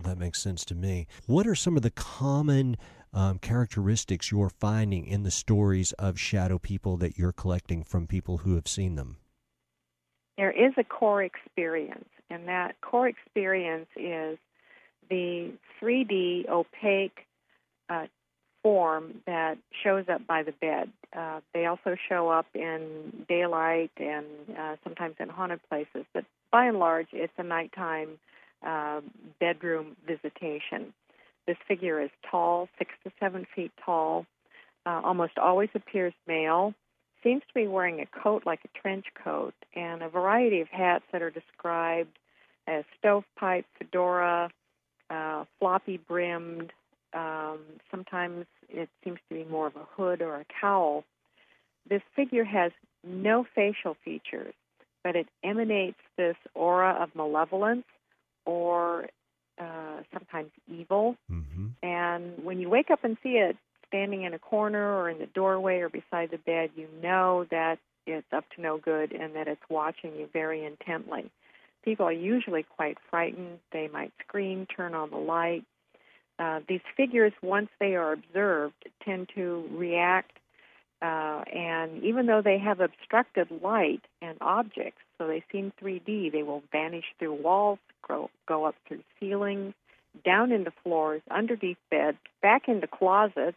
Well, that makes sense to me. What are some of the common characteristics you're finding in the stories of shadow people that you're collecting from people who have seen them? There is a core experience, and that core experience is the 3D opaque form that shows up by the bed. They also show up in daylight and sometimes in haunted places, but by and large, it's a nighttime bedroom visitation. This figure is tall, 6 to 7 feet tall, almost always appears male, seems to be wearing a coat like a trench coat, and a variety of hats that are described as stovepipe, fedora, floppy-brimmed. Sometimes it seems to be more of a hood or a cowl. This figure has no facial features, but it emanates this aura of malevolence or sometimes evil. Mm-hmm. And when you wake up and see it standing in a corner or in the doorway or beside the bed, you know that it's up to no good and that it's watching you very intently. People are usually quite frightened. They might scream, turn on the light. These figures, once they are observed, tend to react, and even though they have obstructed light and objects, so they seem 3D, they will vanish through walls, go up through ceilings, down into floors, underneath beds, back into closets,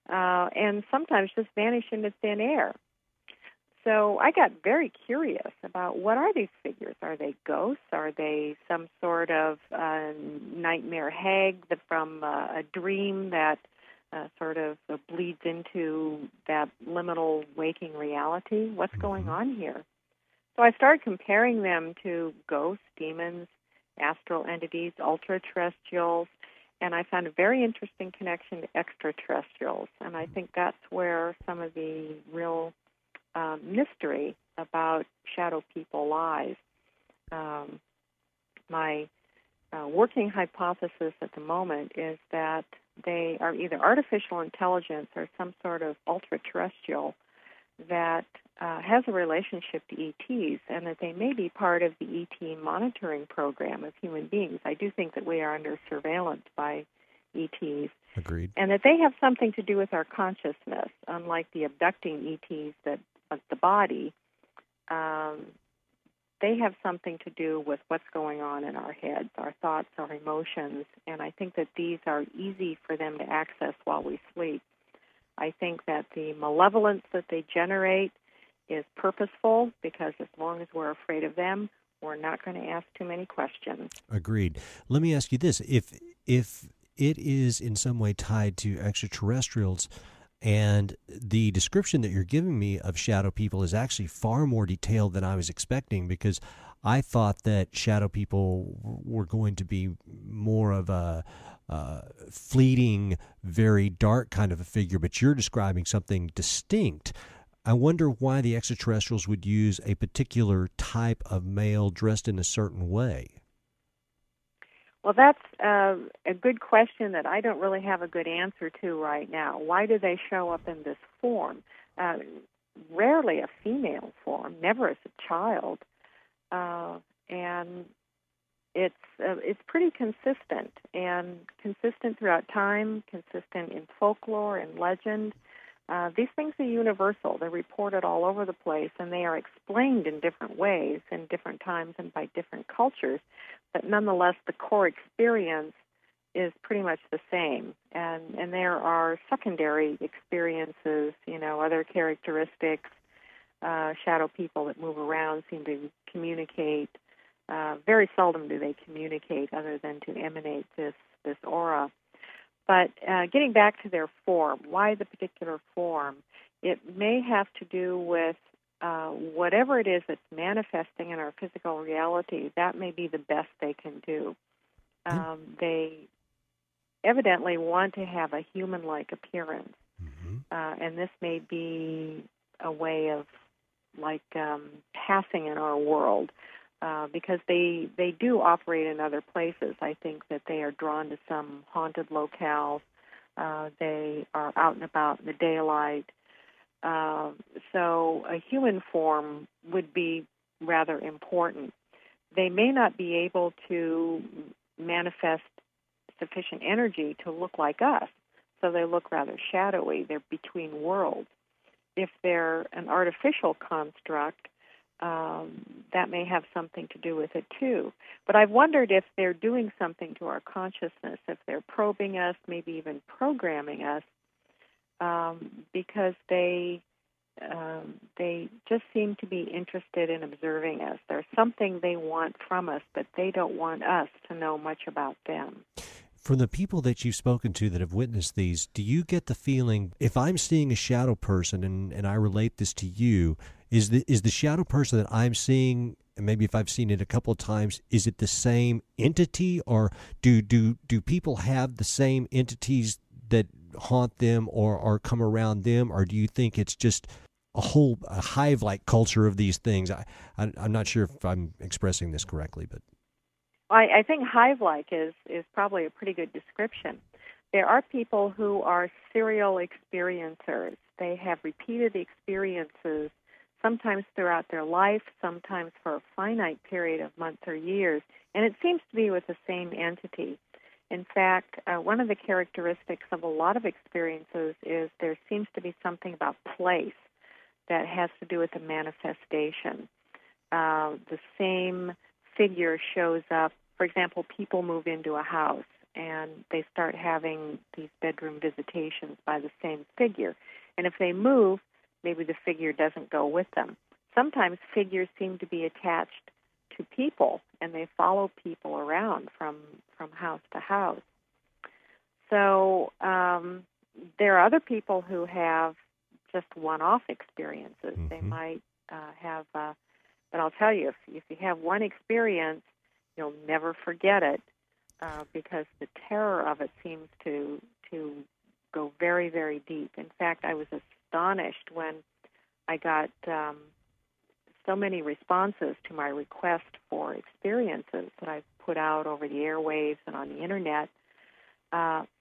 and sometimes just vanish into thin air. So I got very curious about what are these figures? Are they ghosts? Are they some sort of nightmare hag from a dream that sort of bleeds into that liminal waking reality? What's going on here? So I started comparing them to ghosts, demons, astral entities, ultra-terrestrials, and I found a very interesting connection to extraterrestrials. And I think that's where some of the real mystery about shadow people lies. My working hypothesis at the moment is that they are either artificial intelligence or some sort of ultra-terrestrial that has a relationship to ETs, and that they may be part of the ET monitoring program of human beings. I do think that we are under surveillance by ETs. Agreed. And that they have something to do with our consciousness, unlike the abducting ETs that of the body. They have something to do with what's going on in our heads, our thoughts, our emotions, and I think that these are easy for them to access while we sleep. I think that the malevolence that they generate is purposeful, because as long as we're afraid of them, we're not going to ask too many questions. Agreed. Let me ask you this. If it is in some way tied to extraterrestrials, and the description that you're giving me of shadow people is actually far more detailed than I was expecting, because I thought that shadow people were going to be more of a fleeting, very dark kind of a figure, but you're describing something distinct. I wonder why the extraterrestrials would use a particular type of male dressed in a certain way. Well, that's a good question that I don't really have a good answer to right now. Why do they show up in this form? Rarely a female form, never as a child, and it's pretty consistent throughout time, consistent in folklore and legend. These things are universal. They're reported all over the place, and they are explained in different ways in different times and by different cultures. But nonetheless, the core experience is pretty much the same. And there are secondary experiences, other characteristics. Shadow people that move around seem to communicate. Very seldom do they communicate other than to emanate this aura. But getting back to their form, why the particular form? It may have to do with whatever it is that's manifesting in our physical reality. That may be the best they can do. They evidently want to have a human-like appearance, and this may be a way of passing in our world. Because they do operate in other places. I think that they are drawn to some haunted locales. They are out and about in the daylight. So a human form would be rather important. They may not be able to manifest sufficient energy to look like us, so they look rather shadowy. They're between worlds. If they're an artificial construct, that may have something to do with it too. But I've wondered if they're doing something to our consciousness, if they're probing us, maybe even programming us, because they just seem to be interested in observing us. There's something they want from us, but they don't want us to know much about them. From the people that you've spoken to that have witnessed these, do you get the feeling, if I'm seeing a shadow person and I relate this to you, is the shadow person that I'm seeing, and maybe if I've seen it a couple of times, is it the same entity, or do people have the same entities that haunt them or come around them, or do you think it's just a hive-like culture of these things? I'm not sure if I'm expressing this correctly, but I think hive-like is probably a pretty good description. There are people who are serial experiencers. They have repeated experiences, sometimes throughout their life, sometimes for a finite period of months or years, and it seems to be with the same entity. In fact, one of the characteristics of a lot of experiences is there seems to be something about place that has to do with the manifestation. The same figure shows up. For example, people move into a house and they start having these bedroom visitations by the same figure. And if they move, maybe the figure doesn't go with them. Sometimes figures seem to be attached to people, and they follow people around from house to house. So there are other people who have just one-off experiences. Mm-hmm. They might have, but I'll tell you, if you have one experience, you'll never forget it because the terror of it seems to go very, very deep. In fact, I was astonished when I got so many responses to my request for experiences that I've put out over the airwaves and on the Internet.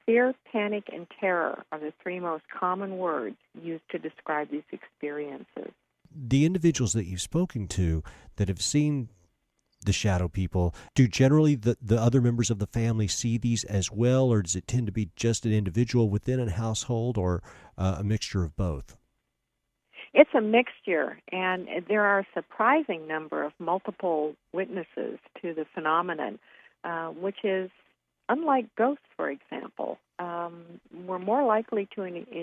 Fear, panic, and terror are the three most common words used to describe these experiences. The individuals that you've spoken to that have seen the shadow people, do generally the other members of the family see these as well, or does it tend to be just an individual within a household, or a mixture of both? It's a mixture, and there are a surprising number of multiple witnesses to the phenomenon, which is unlike ghosts, for example. We're more likely to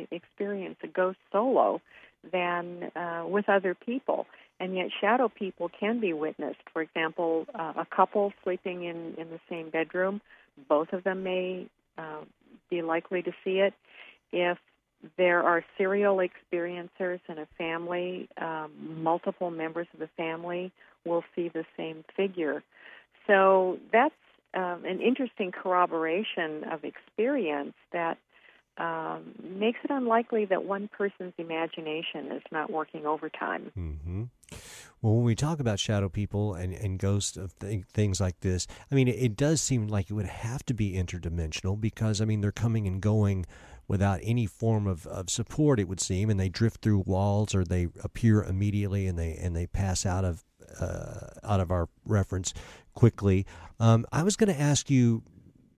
experience a ghost solo than with other people, and yet shadow people can be witnessed. For example, a couple sleeping in the same bedroom, both of them may be likely to see it. If there are serial experiencers in a family, multiple members of the family will see the same figure. So that's an interesting corroboration of experience that makes it unlikely that one person's imagination is not working overtime. Mm-hmm. Well, when we talk about shadow people and ghosts of things like this, I mean, it does seem like it would have to be interdimensional because, I mean, they're coming and going without any form of support, it would seem, and they drift through walls or they appear immediately and they pass out of our reference quickly. I was going to ask you,